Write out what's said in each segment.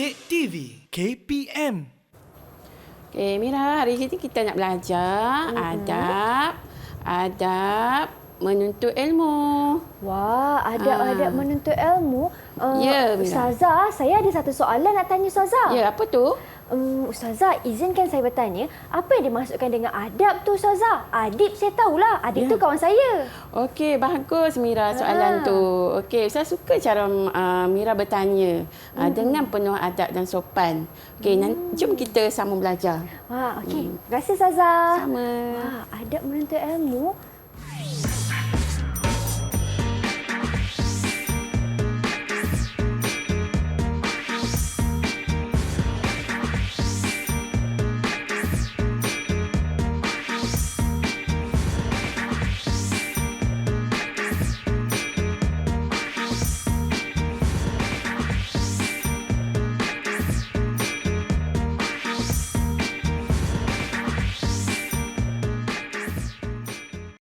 Didik TV KPM. Okey, Mira, hari ini kita nak belajar adab menuntut ilmu. Wah, adab menuntut ilmu. Ya, Mira. Ustazah, saya ada satu soalan nak tanya Ustazah. Ya, apa tu? Ustazah, izinkan saya bertanya, apa yang dimaksudkan dengan adab tu Ustazah? Adib saya tahulah, adib tu kawan saya. Okey, bagus Mira soalan tu. Okey, saya suka cara Mira bertanya dengan penuh adab dan sopan. Okey, jom kita sama belajar. Wah, okey. Terima kasih Ustazah. Sama. Wah, adab menuntut ilmu.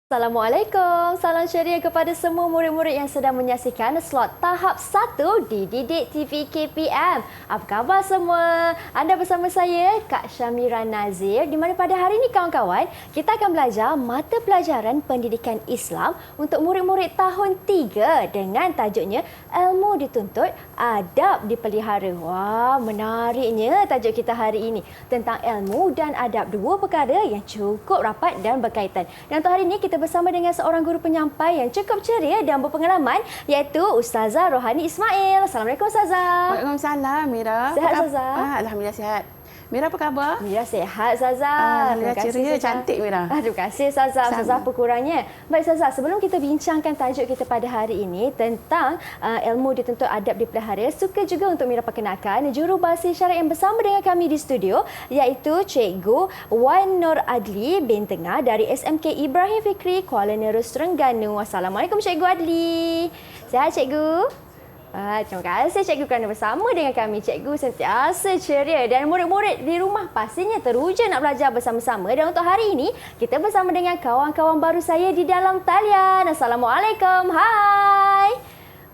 Assalamualaikum. Salam ceria kepada semua murid-murid yang sedang menyaksikan slot tahap 1 di Didik TV KPM. Apa khabar semua? Anda bersama saya, Kak Syamira Nazir, di mana pada hari ini kawan-kawan, kita akan belajar mata pelajaran pendidikan Islam untuk murid-murid tahun 3 dengan tajuknya Ilmu Dituntut, Adab Dipelihara. Wah, menariknya tajuk kita hari ini tentang ilmu dan adab, dua perkara yang cukup rapat dan berkaitan. Dan untuk hari ini kita bersama dengan seorang guru penyampai yang cukup ceria dan berpengalaman, iaitu Ustazah Rohani Ismail. Assalamualaikum Ustazah. Waalaikumsalam Mira. Sihat Ustazah? Alhamdulillah sihat. Mira apa khabar? Mira sihat Ustazah. Alhamdulillah ceria, cantik Mira. Terima kasih Ustazah. Ustazah apa kurangnya. Baik Ustazah, sebelum kita bincangkan tajuk kita pada hari ini tentang ilmu dituntut adab dipelihara, suka juga untuk Mira perkenalkan jurubahasa isyarat yang bersama dengan kami di studio, iaitu Cikgu Wan Nur Adli bin Tengah dari SMK Ibrahim Fikri, Kuala Nerus, Terengganu. Assalamualaikum Cikgu Adli. Sihat Cikgu? Terima kasih Cikgu kerana bersama dengan kami. Cikgu sentiasa ceria dan murid-murid di rumah pastinya teruja nak belajar bersama-sama. Dan untuk hari ini, kita bersama dengan kawan-kawan baru saya di dalam talian. Assalamualaikum. Hai.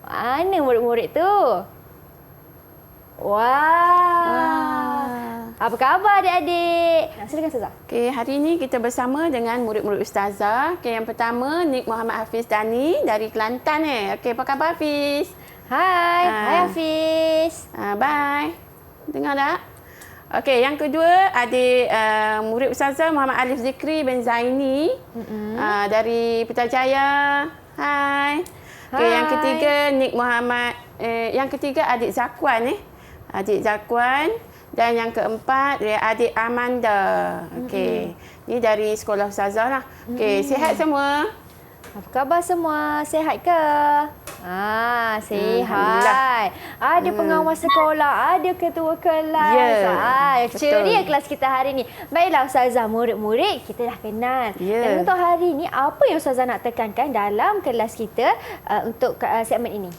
Mana murid-murid tu? Wah. Apa khabar adik-adik? Silakan Ustazah. Okey, hari ini kita bersama dengan murid-murid Ustazah. Okey, yang pertama Nik Muhammad Hafiz Dani dari Kelantan . Okey, apa khabar Hafiz? Hai. Hai Hafiz. Bye. Dengar tak? Okey, yang kedua adik murid Ustazah Muhammad Alif Zikri bin Zaini dari Putrajaya. Hai. Okey, yang ketiga Nik Muhammad yang ketiga adik Zakwan Adik Zakwan. Dan yang keempat adik Amanda. Okey. Ni dari sekolah Ustazah lah. Okey, sihat semua? Apa khabar semua? Sihat ke? Sihat. Ada pengawas sekolah, ada ketua kelas. Ceria kelas kita hari ini. Baiklah Ustazah, murid-murid kita dah kenal. Dan untuk hari ini, apa yang Ustazah nak tekankan dalam kelas kita untuk segmen ini?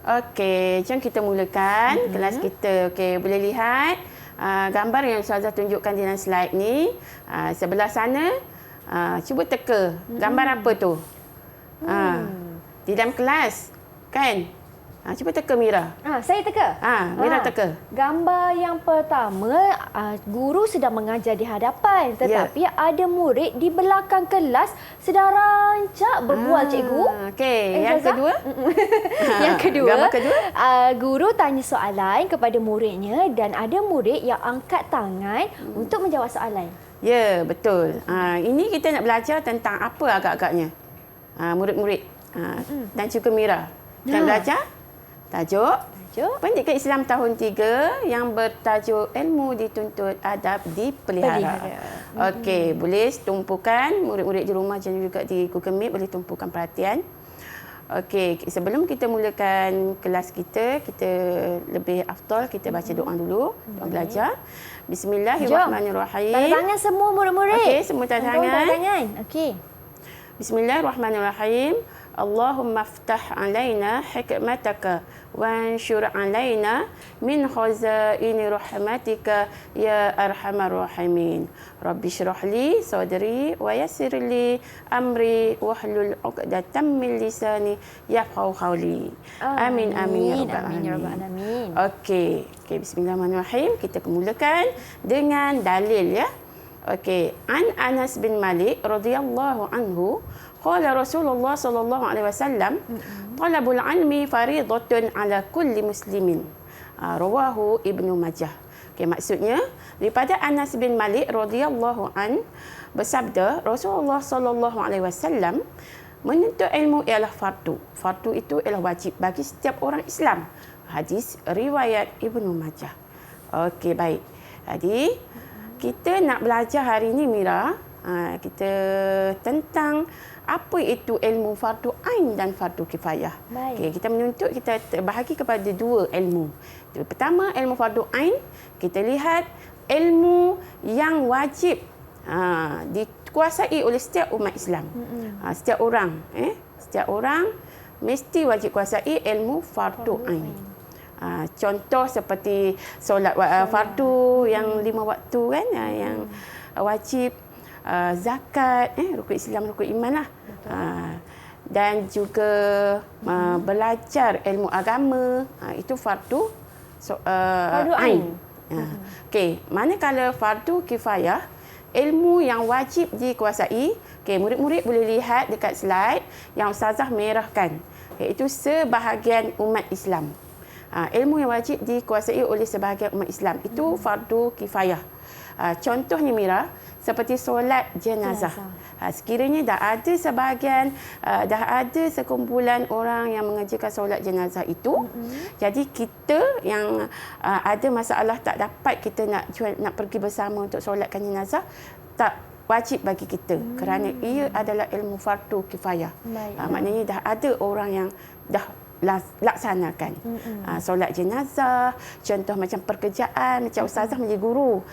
Okey, jom kita mulakan kelas kita. Okey, boleh lihat gambar yang Ustazah tunjukkan dalam slide ni. Sebelah sana, cuba teka. Gambar apa tu? Di dalam kelas, kan? Cuba teka Mira. Saya teka. Mira teka. Gambar yang pertama, guru sedang mengajar di hadapan, tetapi ada murid di belakang kelas sedang rancak berbual cikgu. Okey, yang kedua? Yang kedua, gambar kedua? Guru tanya soalan kepada muridnya dan ada murid yang angkat tangan untuk menjawab soalan. Ya, betul. Ini kita nak belajar tentang apa agak-agaknya? Murid-murid dan juga Mira. Kita belajar tajuk Pendidikan Islam tahun 3 yang bertajuk Ilmu Dituntut, Adab Dipelihara. Okey, boleh tumpukan murid-murid di rumah dan juga di Google Meet boleh tumpukan perhatian. Okey, sebelum kita mulakan kelas kita lebih afdal kita baca doa dulu, doa belajar. Bismillahirrahmanirrahim. Tanda tangan semua murid-murid. Okey, semua tanda tangan. Okey. Bismillahirrahmanirrahim. Allahumma ftah alaina hikmataka wanshur alaina min khazaini rahmatika ya arhamar rahimin. Rabbi shrah li sadri wa yassir li amri wahlul 'uqdatam min lisani yafqahu qawli. Amin amin ya rabbal alamin. Okey, bismillahirrahmanirrahim. Kita mulakan dengan dalil ya. Okey, an Anas bin Malik radhiyallahu anhu qala Rasulullah sallallahu alaihi wasallam talabul ilmi fariidatun ala kulli muslimin. Rawahu Ibnu Majah. Okey, maksudnya daripada Anas bin Malik radhiyallahu an bersabda Rasulullah sallallahu alaihi wasallam menuntut ilmu ialah fardu. Fardu itu ialah wajib bagi setiap orang Islam. Hadis riwayat Ibnu Majah. Okey, baik. Jadi kita nak belajar hari ini Mira, kita tentang apa itu ilmu fardu ain dan fardu kifayah. Okay, kita menuntut, kita terbahagi kepada dua ilmu. Pertama, ilmu fardu ain, kita lihat ilmu yang wajib dikuasai oleh setiap umat Islam. Setiap orang mesti wajib kuasai ilmu fardu ain. Contoh seperti solat fardu yang 5 waktu kan, yang wajib, zakat, rukun Islam, rukun iman lah. Dan juga belajar ilmu agama, itu fardu ain. Okey, manakala fardu kifayah, ilmu yang wajib dikuasai, murid-murid boleh lihat dekat slide yang ustazah merahkan, iaitu sebahagian umat Islam. Ilmu yang wajib dikuasai oleh sebahagian umat Islam itu fardu kifayah. Contohnya Mira, seperti solat jenazah. Sekiranya dah ada sebahagian, dah ada sekumpulan orang yang mengerjakan solat jenazah itu, jadi kita yang ada masalah tak dapat, kita nak pergi bersama untuk solatkan jenazah, tak wajib bagi kita kerana ia adalah ilmu fardu kifayah. Maknanya dah ada orang yang dah laksanakan solat jenazah. Contoh macam pekerjaan, macam ustazah menjadi guru,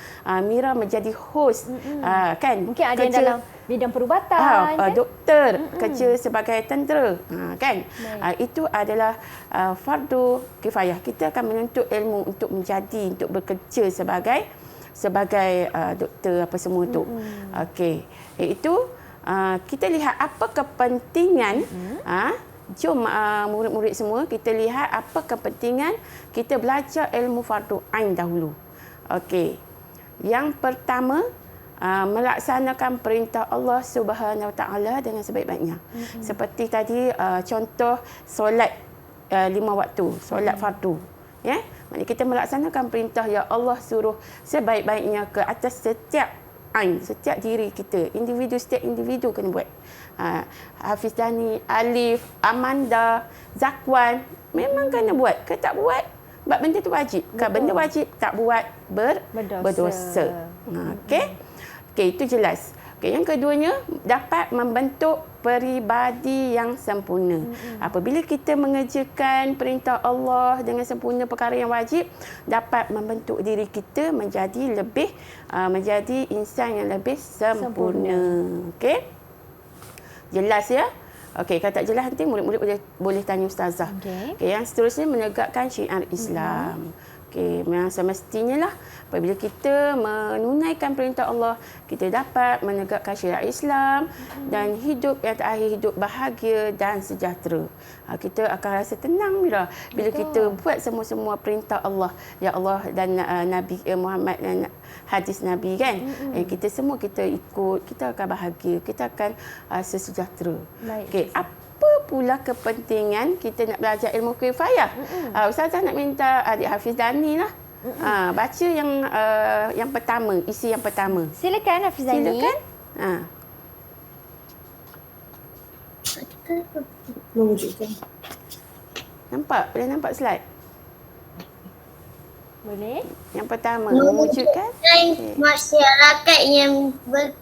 Mira menjadi host, kan, mungkin ada yang dalam bidang perubatan, kan? Doktor, kerja sebagai tentera, kan. Itu adalah fardu kifayah. Kita akan menuntut ilmu untuk bekerja sebagai doktor apa semua tu. Okey, iaitu kita lihat apa kepentingan. Jom murid-murid semua, kita lihat apa kepentingan kita belajar ilmu fardu ain dahulu. Okey. Yang pertama, melaksanakan perintah Allah Subhanahu Wa Taala dengan sebaik-baiknya. Seperti tadi contoh solat 5 waktu, solat fardu. Ya, maknanya kita melaksanakan perintah yang Allah suruh sebaik-baiknya ke atas setiap ain, setiap diri kita, setiap individu kena buat. Hafiz Dani, Alif, Amanda, Zakwan memang kena buat. Ke tak buat, sebab benda tu wajib. Kalau benda wajib tak buat, berdosa. Okey, itu jelas. Okey, yang keduanya, dapat membentuk peribadi yang sempurna. Apabila kita mengerjakan perintah Allah dengan sempurna, perkara yang wajib, dapat membentuk diri kita menjadi insan yang lebih sempurna. Okey? Jelas ya? Okey, kalau tak jelas nanti murid-murid boleh tanya ustazah. Okey, yang seterusnya menegakkan syiar Islam. Okey, memang semestinya lah apabila kita menunaikan perintah Allah, kita dapat menegakkan syariat Islam dan hidup yang terakhir, hidup bahagia dan sejahtera. Kita akan rasa tenang Mira bila kita buat semua-semua perintah Allah, ya Allah dan Nabi Muhammad dan hadis Nabi, kan. Kita semua kita ikut, kita akan bahagia, kita akan sejahtera. Okey, apa pula kepentingan kita nak belajar ilmu kifayah? Ustazah nak minta adik Hafiz Dani lah. Baca yang pertama, isi yang pertama. Silakan Hafiz Dani. Silakan. Mewujudkan. Nampak? Boleh nampak slide? Boleh. Yang pertama, mewujudkan masyarakat yang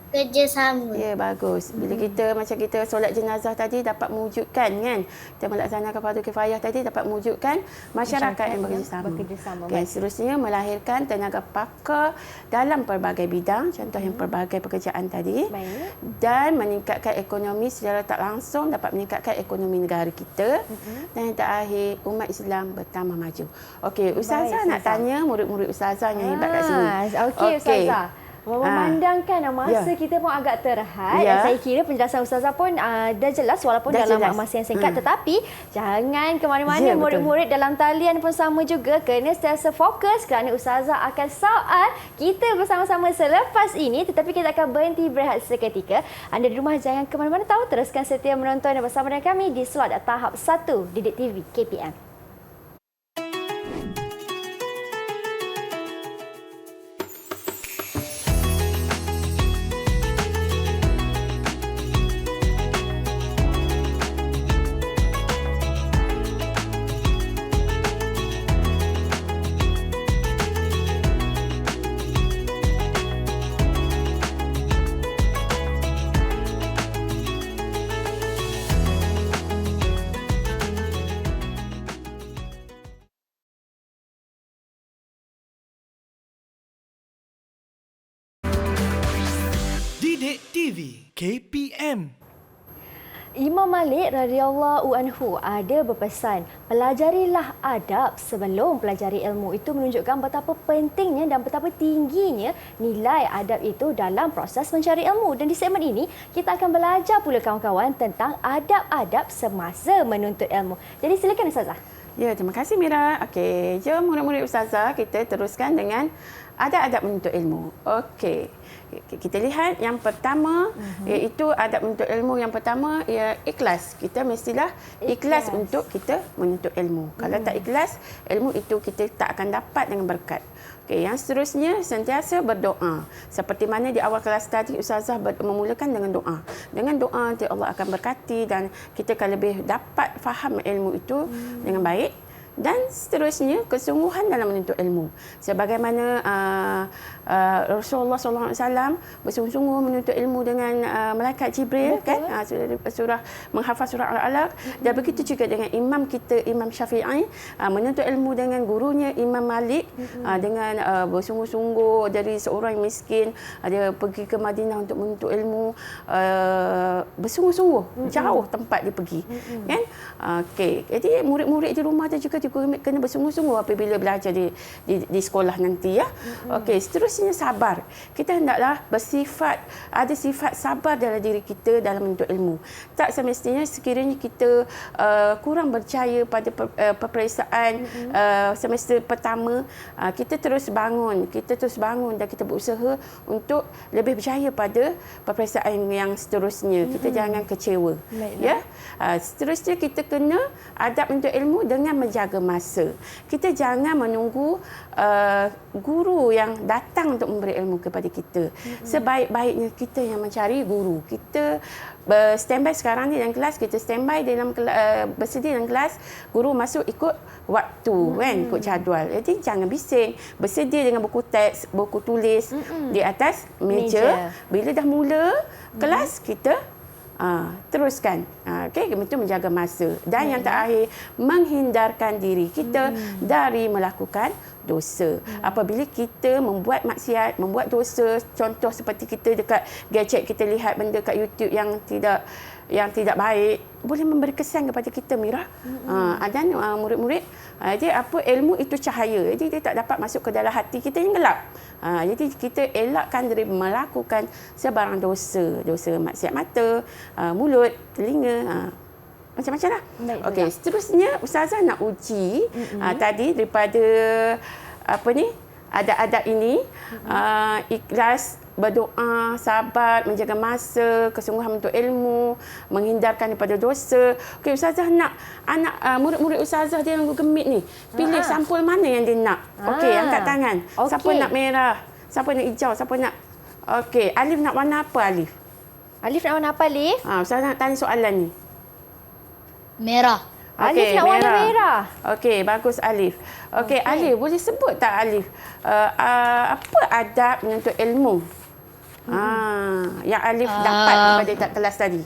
Kerjasama. Ya, bagus. Bila kita macam kita solat jenazah tadi dapat mewujudkan kan. Kita melaksanakan fardu kifayah tadi dapat mewujudkan masyarakat yang bekerjasama. Okay, seterusnya melahirkan tenaga pakar dalam pelbagai bidang, contoh yang pelbagai pekerjaan tadi. Baik. Dan meningkatkan ekonomi secara tak langsung dapat meningkatkan ekonomi negara kita. Dan yang terakhir, umat Islam bertambah maju. Okey, Ustazah nak tanya murid-murid Ustazah yang hebat kat sini. Okey, Ustazah. Memandangkan masa kita pun agak terhad, saya kira penjelasan Ustazah pun dah jelas walaupun dah dalam masa yang singkat, tetapi jangan ke mana-mana, murid-murid dalam talian pun sama juga, kena sentiasa fokus kerana Ustazah akan soal kita bersama-sama selepas ini, tetapi kita akan berhenti berehat seketika. Anda di rumah jangan ke mana-mana tahu, teruskan setia menonton bersama dengan kami di slot tahap 1 Didik TV KPM. Didik TV KPM. Imam Malik radhiyallahu anhu ada berpesan, pelajarilah adab sebelum pelajari ilmu. Itu menunjukkan betapa pentingnya dan betapa tingginya nilai adab itu dalam proses mencari ilmu. Dan di segmen ini, kita akan belajar pula kawan-kawan tentang adab-adab semasa menuntut ilmu. Jadi silakan Ustazah. Ya, terima kasih Mira. Okey, jom murid-murid Ustazah kita teruskan dengan adab-adab menuntut ilmu. Okey. Kita lihat yang pertama iaitu adab menuntut ilmu yang pertama ia ikhlas. Kita mestilah ikhlas untuk kita menuntut ilmu. Kalau tak ikhlas, ilmu itu kita tak akan dapat dengan berkat. Okey, yang seterusnya sentiasa berdoa. Seperti mana di awal kelas tadi Ustazah memulakan dengan doa. Dengan doa nanti Allah akan berkati dan kita akan lebih dapat faham ilmu itu dengan baik. Dan seterusnya kesungguhan dalam menuntut ilmu. Sebagaimana Rasulullah SAW bersungguh-sungguh menuntut ilmu dengan malaikat Jibril, kan? Surah menghafal surah Al-Alaq. Dan begitu juga dengan imam kita Imam Syafi'i menuntut ilmu dengan gurunya Imam Malik dengan bersungguh-sungguh dari seorang yang miskin, dia pergi ke Madinah untuk menuntut ilmu, bersungguh-sungguh jauh tempat dia pergi, kan? Okey, jadi murid-murid di rumah tu juga kena bersungguh-sungguh apabila belajar di sekolah nanti, ya. Okey, seterusnya sabar. Kita hendaklah ada sifat sabar dalam diri kita dalam menuntut ilmu. Tak semestinya sekiranya kita kurang percaya pada peperiksaan semester pertama, kita terus bangun dan kita berusaha untuk lebih berjaya pada peperiksaan yang seterusnya. Kita jangan kecewa. Ya. Seterusnya kita kena adab menuntut ilmu dengan menjaga masa. Kita jangan menunggu guru yang datang untuk memberi ilmu kepada kita. Sebaik-baiknya kita yang mencari guru. Kita standby sekarang ni dalam kelas, kita standby dalam bersedia dalam kelas, guru masuk ikut waktu, kan, ikut jadual. Jadi jangan bising, bersedia dengan buku teks, buku tulis di atas meja. Bila dah mula kelas, kita teruskan. Okey, itu menjaga masa. Dan yang terakhir, menghindarkan diri kita dari melakukan dosa. Apabila kita membuat maksiat, membuat dosa, contoh seperti kita dekat gadget, kita lihat benda kat YouTube yang tidak baik, boleh memberi kesan kepada kita, Mira. Dan murid-murid, jadi ilmu itu cahaya. Jadi dia tak dapat masuk ke dalam hati kita yang gelap. Jadi kita elakkan dari melakukan sebarang dosa maksiat mata, mulut, telinga, macam-macam lah. Okey, seterusnya Ustazah nak uji tadi daripada adab-adab ini, ikhlas, berdoa, sabar, menjaga masa, kesungguhan untuk ilmu, menghindarkan daripada dosa. Okey, Ustazah nak murid-murid Ustazah dia yang gemit ni, pilih sampul mana yang dia nak. Okey, angkat tangan. Siapa nak merah? Siapa nak hijau? Siapa nak... Okey, Alif nak warna apa, Alif? Alif nak warna apa, Alif? Ustazah nak tanya soalan ni. Merah. Alif nak warna merah. Okey, bagus Alif. Okey, Alif, boleh sebut tak Alif apa adab menuntut ilmu? Yang Alif dapat pada kelas tadi.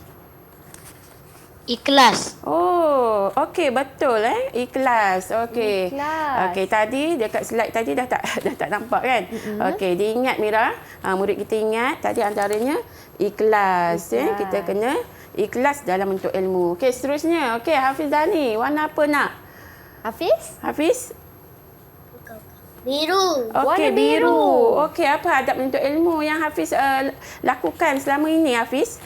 Ikhlas. Oh, okey, betul ikhlas. Okey. Ikhlas. Okey, tadi dekat slide tadi dah tak nampak kan? Okey, diingat Mira. Murid kita ingat tadi antaranya ikhlas. Kita kena ikhlas dalam untuk ilmu. Okey, seterusnya. Okey, Hafizani, warna apa nak? Hafiz? Biru. Okey, Warna biru. Okey, apa adab untuk ilmu yang Hafiz lakukan selama ini, Hafiz?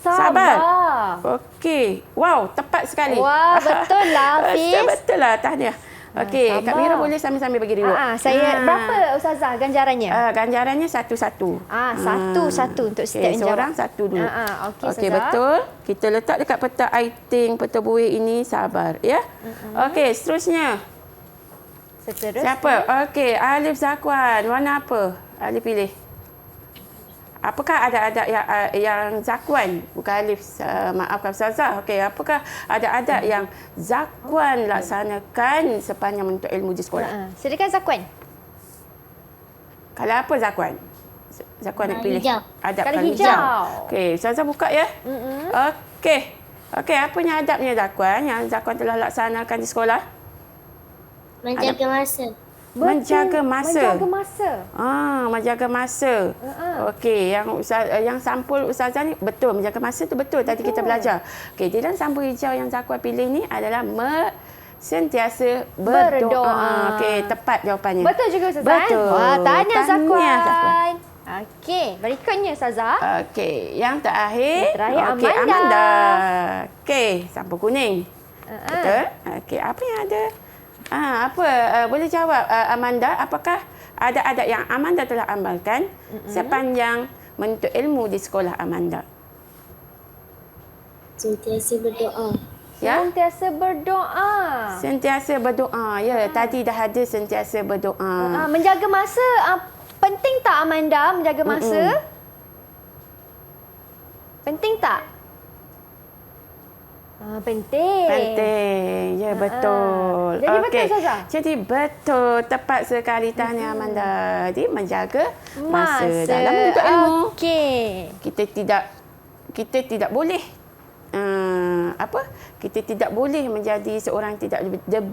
Sabar. Okey. Wow, tepat sekali. Wah, betul lah, Hafiz. Betul lah, tahniah. Okey, Kak Mira boleh sambil-sambil bagi dulu. Saya berapa Ustazah ganjarannya? Ganjarannya satu-satu. Satu-satu untuk setiap yang seorang jawab. satu dulu. Okey, Okey, Ustazah. betul. Kita letak dekat peta aiting, peta buih ini sabar, ya. Okey, seterusnya. Siapa? Okey, Alif Zakwan. Warna apa? Alif pilih. Apakah ada adab yang Zakwan, bukan Alif, maafkan Ustazah. Okey, apakah ada adab yang Zakwan laksanakan sepanjang menuntut ilmu di sekolah? Silakan Zakwan. Kalau apa Zakwan? Zakwan nak pilih. Hijau. Adab Kali kali hijau. hijau. Okey, Ustazah buka ya. Okey. Okey, apanya adabnya Zakwan yang Zakwan telah laksanakan di sekolah? Menjaga masa. Menjaga masa. Menjaga masa. Okey, yang sampul Ustazah ni betul, menjaga masa tu betul. Tadi kita belajar. Okey, di dalam sampul hijau yang Zakwan pilih ni adalah sentiasa berdoa. Okey, tepat jawapannya. Betul juga Ustazah. Betul. Wah, tahniah Tahniah, Zakwan. Okey, berikutnya Ustazah. Okey, yang terakhir. Okey, Amanda. Amanda. Okey, sampul kuning. Betul? Okey, apa yang ada? Boleh jawab Amanda, apakah ada adab yang Amanda telah amalkan sepanjang menuntut ilmu di sekolah Amanda? Sentiasa berdoa. Ya? Sentiasa berdoa. Ya, tadi dah ada sentiasa berdoa. Menjaga masa penting tak Amanda menjaga masa? Penting tak? Penting. Ya, betul. Okey. Jadi betul, Ustazah? Jadi betul. Tepat sekali tahniah Amanda. Jadi menjaga masa dalam menuntut ilmu. Okey. Kita tidak boleh kita tidak boleh menjadi seorang tidak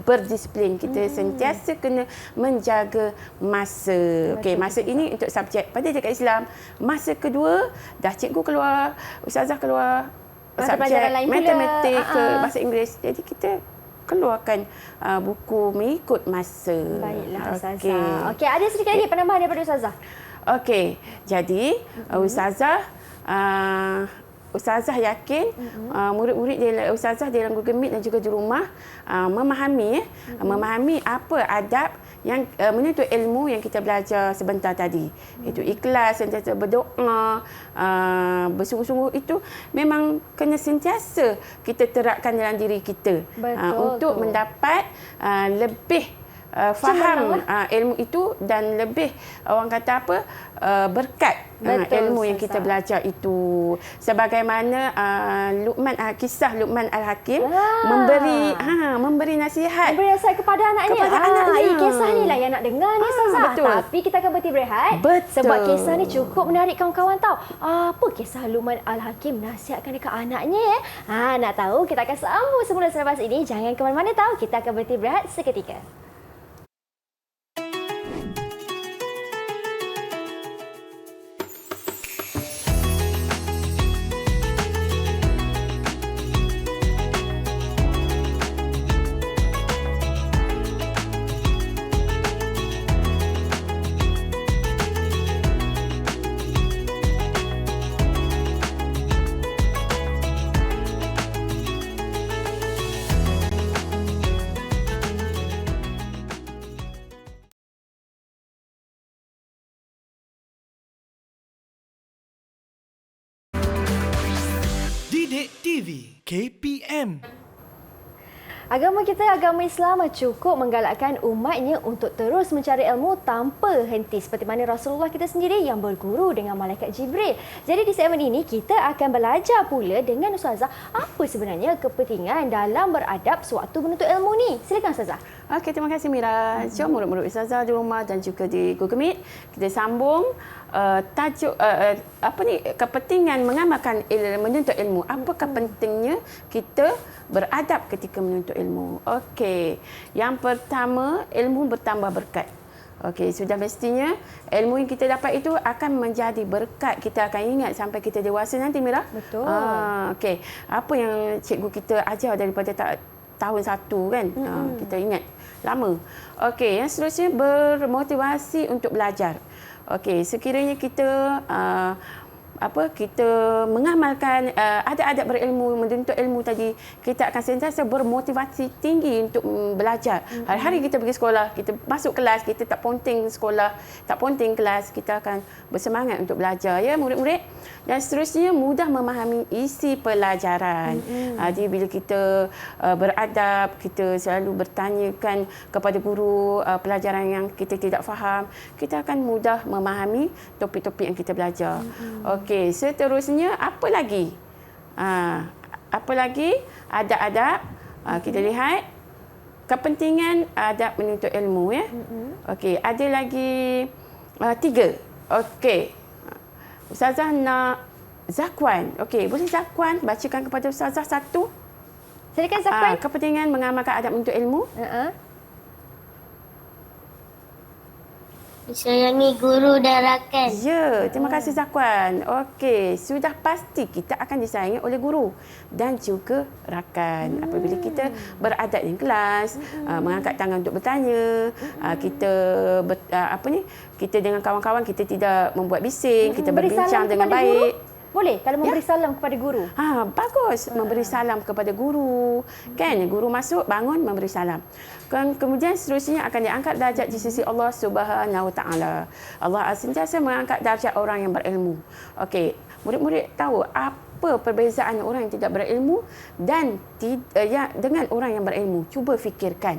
berdisiplin. Kita sentiasa kena menjaga masa. Okey, masa ini untuk subjek pada dekat Islam. Masa kedua dah cikgu keluar, ustazah keluar, Masa subjek pelajaran lain pula. matematik ke bahasa Inggeris. Jadi kita keluarkan buku mengikut masa. Baiklah Ustazah. Okey, ada sedikit lagi penambahan daripada Ustazah. Okey, jadi Ustazah yakin murid-murid Ustazah dalam Google Meet dan juga di rumah memahami apa adab yang menuntut ilmu yang kita belajar sebentar tadi. Itu ikhlas, sentiasa berdoa, bersungguh-sungguh itu memang kena sentiasa kita terapkan dalam diri kita. Untuk mendapat lebih faham ilmu itu dan lebih orang kata apa berkat ilmu yang kita belajar itu. Sebagaimana kisah Luqman Al-Hakim memberi nasihat kepada anaknya. Kisah ni lah yang nak dengar ni Ustazah. Betul. Tapi kita akan berhenti berehat. Betul. Sebab kisah ni cukup menarik kawan-kawan tahu. Apa kisah Luqman Al-Hakim nasihatkan dekat anaknya? Nak tahu, kita akan sambung semula selepas ini. Jangan ke mana-mana tahu. Kita akan berhenti berehat seketika. Didik TV KPM. Agama kita, agama Islam cukup menggalakkan umatnya untuk terus mencari ilmu tanpa henti seperti mana Rasulullah kita sendiri yang berguru dengan malaikat Jibril. Jadi di segmen ini kita akan belajar pula dengan Ustazah apa sebenarnya kepentingan dalam beradab sewaktu menuntut ilmu ni. Silakan Ustazah. Okey, terima kasih Mira. Jom murid-murid Ustazah di rumah dan juga di Google Meet kita sambung tajuk kepentingan mengamalkan menuntut ilmu. Apakah pentingnya kita beradab ketika menuntut ilmu? Okey. Yang pertama, ilmu bertambah berkat. Okey, sudah mestinya ilmu yang kita dapat itu akan menjadi berkat. Kita akan ingat sampai kita dewasa nanti, Mira. Betul. Okey. Apa yang cikgu kita ajar daripada tahun 1 kan? Kita ingat lama. Okey, yang seterusnya bermotivasi untuk belajar. Okey, sekiranya kita kita mengamalkan adab-adab berilmu, menuntut ilmu tadi, kita akan sentiasa bermotivasi tinggi untuk belajar. Hari-hari kita pergi sekolah, kita masuk kelas, kita tak ponting sekolah, tak ponting kelas, kita akan bersemangat untuk belajar, ya murid-murid. Dan seterusnya mudah memahami isi pelajaran. Jadi bila kita beradab, kita selalu bertanyakan kepada guru pelajaran yang kita tidak faham, kita akan mudah memahami topik-topik yang kita belajar. Okey, seterusnya apa lagi? Apa lagi? Adab-adab. Kita lihat kepentingan adab menuntut ilmu, ya. Okey, ada lagi 3. Okey. Ustazah nak Zakwan. Okey, boleh Zakwan bacakan kepada Ustazah 1? Silakan Zakwan. Kepentingan mengamalkan adab menuntut ilmu. Disayangi guru dan rakan. Ya, terima kasih Zakwan. Okey, sudah pasti kita akan disayangi oleh guru dan juga rakan. Apabila kita beradab di kelas, mengangkat tangan untuk bertanya, kita dengan kawan-kawan kita tidak membuat bising, kita berbincang dengan baik. Guru? Boleh kalau memberi salam kepada guru. Bagus, memberi salam kepada guru. Kan, guru masuk, bangun, memberi salam. Kemudian seterusnya akan diangkat darjat di sisi Allah Subhanahu Wa Taala. Allah sentiasa mengangkat darjat orang yang berilmu. Okey, murid-murid tahu apa perbezaan orang yang tidak berilmu dan dengan orang yang berilmu. Cuba fikirkan.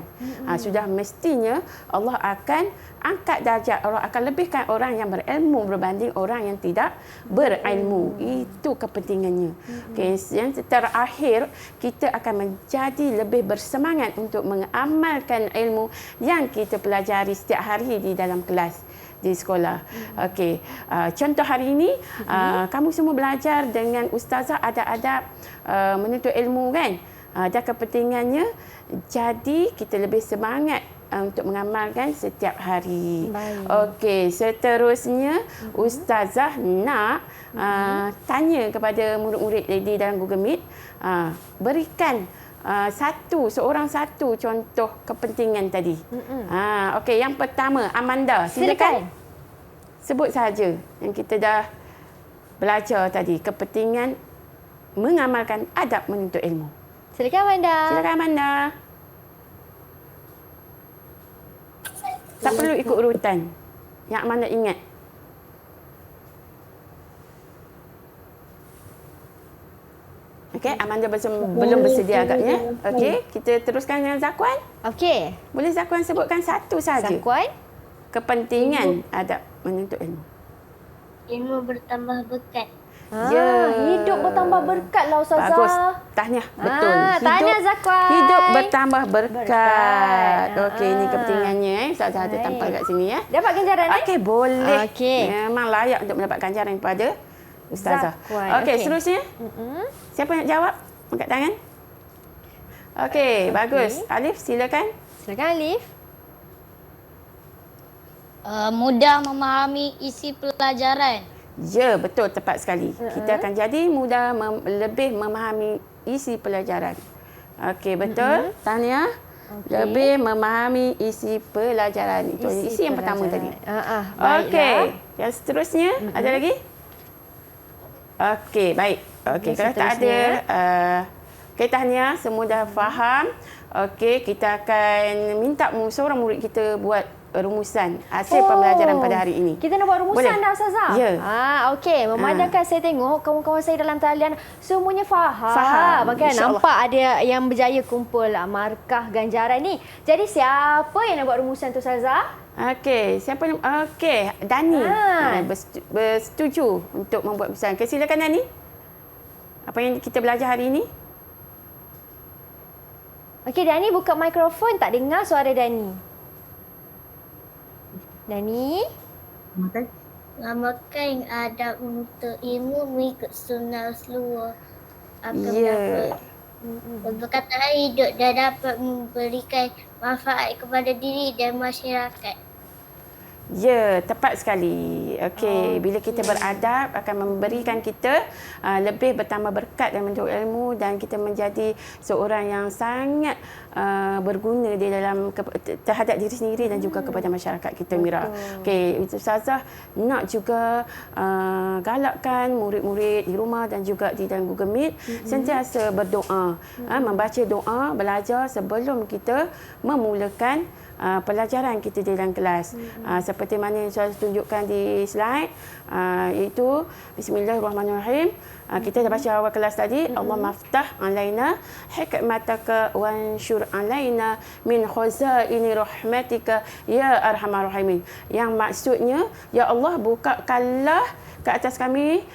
Sudah mestinya Allah akan angkat darjat, Allah akan lebihkan orang yang berilmu berbanding orang yang tidak berilmu. Itu kepentingannya. Okey, yang terakhir, kita akan menjadi lebih bersemangat untuk mengamalkan ilmu yang kita pelajari setiap hari di dalam kelas di sekolah. Okey, contoh hari ini kamu semua belajar dengan ustazah adab-adab menuntut ilmu, kan? Dan kepentingannya jadi kita lebih semangat untuk mengamalkan setiap hari. Okey, seterusnya ustazah nak tanya kepada murid-murid di dalam Google Meet, berikan seorang satu contoh kepentingan tadi. Okey, yang pertama Amanda, silakan. Sebut saja yang kita dah belajar tadi, kepentingan mengamalkan adab menuntut ilmu. Silakan Amanda. Silakan Amanda. Tak perlu ikut urutan yang Amanda ingat. Okey, Amanda belum bersedia agaknya. Okey, kita teruskan dengan Zakwan. Okey. Boleh Zakwan sebutkan satu saja. Zakwan. Kepentingan adab menuntut ilmu. Ilmu bertambah berkat. Hidup bertambah berkat lah Ustazah. Bagus. Tahniah. Betul. Tahniah Zakwan. Hidup bertambah berkat. Okey, ini kepentingannya. Ustazah ada tampal kat sini, ya. Dapat ganjaran, Okey, boleh. Okey. Memang layak untuk mendapat ganjaran daripada Ustazah. Zakwan. Okey, seterusnya. Siapa nak jawab? Angkat tangan. Okey, bagus. Alif, silakan. Silakan Alif. Mudah memahami isi pelajaran. Ya, betul, tepat sekali. Kita akan jadi mudah lebih memahami isi pelajaran. Okey, betul. Tahniah. Lebih memahami isi pelajaran. Itu isi yang pertama tadi. Okey. Yang seterusnya, ada lagi? Okey, baik. Okey, kalau tak ada, okey, tahniah, semua dah faham. Okey, kita akan minta seorang murid kita buat rumusan hasil pembelajaran pada hari ini. Kita nak buat rumusan dah Ustazah? Ya. Okey. Memandangkan saya tengok kawan-kawan saya dalam talian semuanya faham. Kan? InsyaAllah. Nampak ada yang berjaya kumpul markah ganjaran ni. Jadi siapa yang nak buat rumusan tu Ustazah? Okey, siapa nak? Okey, Dani. Bersetuju untuk membuat rumusan. Okay, silakan Dani. Apa yang kita belajar hari ini? Okey, Dani buka mikrofon, tak dengar suara Dani. Dani? Mengamalkan adab untuk ilmu mengikut sunnah Rasulullah akan Ya. dapat berkataan hidup dan dapat memberikan manfaat kepada diri dan masyarakat. Ya, tepat sekali. Okey, bila kita beradab akan memberikan kita lebih bertambah berkat dalam bentuk ilmu dan kita menjadi seorang yang sangat berguna di dalam terhadap diri sendiri dan juga kepada masyarakat kita, Mira. Okey, Ustazah nak juga galakkan murid-murid di rumah dan juga di dalam Google Meet sentiasa berdoa, membaca doa, belajar sebelum kita memulakan pelajaran kita di dalam kelas. Seperti mana yang saya tunjukkan di slide, iaitu Bismillahirrahmanirrahim. Kita dah baca awal kelas tadi, Allah maftah alaina hikmataka wansyur alaina min khazaini rahmatika ya arhamar rahimin. Yang maksudnya, ya Allah bukakanlah ke atas kami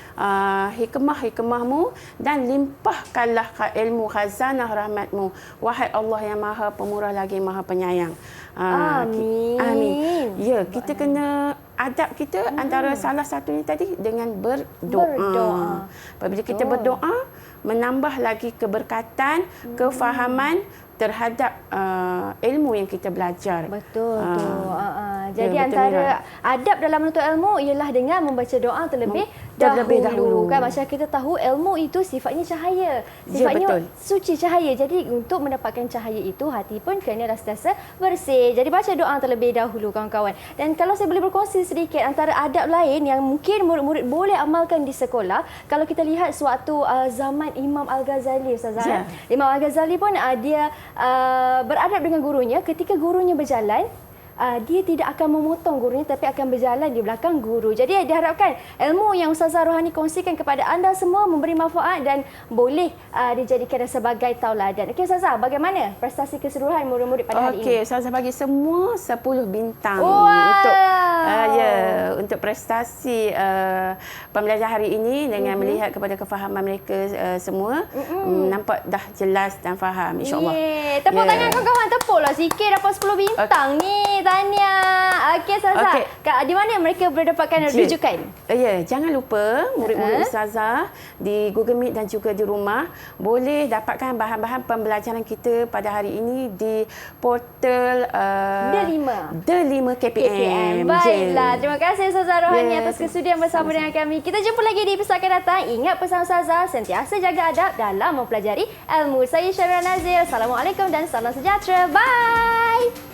hikmah-hikmahmu dan limpahkanlah ilmu khazanah rahmatmu. Wahai Allah yang maha pemurah lagi maha penyayang. Amin. Amin. Ya, kita kena adab kita antara salah satunya tadi dengan berdoa. Apabila kita berdoa, menambah lagi keberkatan, kefahaman terhadap ilmu yang kita belajar. Betul tu. Jadi Ya, betul, antara Mira. adab dalam menuntut ilmu ialah dengan membaca doa terlebih dahulu. Kan macam kita tahu ilmu itu sifatnya cahaya. Sifatnya betul. suci cahaya. Jadi untuk mendapatkan cahaya itu hati pun kena sentiasa bersih. Jadi baca doa terlebih dahulu kawan-kawan. Dan kalau saya boleh berkongsi sedikit antara adab lain yang mungkin murid-murid boleh amalkan di sekolah, kalau kita lihat suatu zaman Imam Al-Ghazali, Ustazah. Ya. Imam Al-Ghazali pun dia beradab dengan gurunya. Ketika gurunya berjalan, dia tidak akan memotong gurunya tapi akan berjalan di belakang guru. Jadi diharapkan ilmu yang Ustazah Rohani kongsikan kepada anda semua memberi manfaat dan boleh dijadikan sebagai tauladan. Okey Ustazah, bagaimana prestasi keseluruhan murid-murid pada hari ini? Okey, Ustazah bagi semua 10 bintang Wow. untuk prestasi pembelajaran hari ini dengan melihat kepada kefahaman mereka semua. Nampak dah jelas dan faham, insya-Allah. Tepuk tangan kawan-kawan, tepuklah sikit dapat 10 bintang ni. Tahniah. Okey Ustazah. Okey. Di mana mereka boleh dapatkan rujukan? Ya, jangan lupa murid-murid Ustazah di Google Meet dan juga di rumah boleh dapatkan bahan-bahan pembelajaran kita pada hari ini di portal The5 KPM. Baiklah, terima kasih Ustazah Rohani atas kesudian bersama dengan kami. Kita jumpa lagi di episod akan datang. Ingat pesan Ustazah, sentiasa jaga adab dalam mempelajari ilmu. Saya Syarah Nazir. Assalamualaikum dan salam sejahtera. Bye.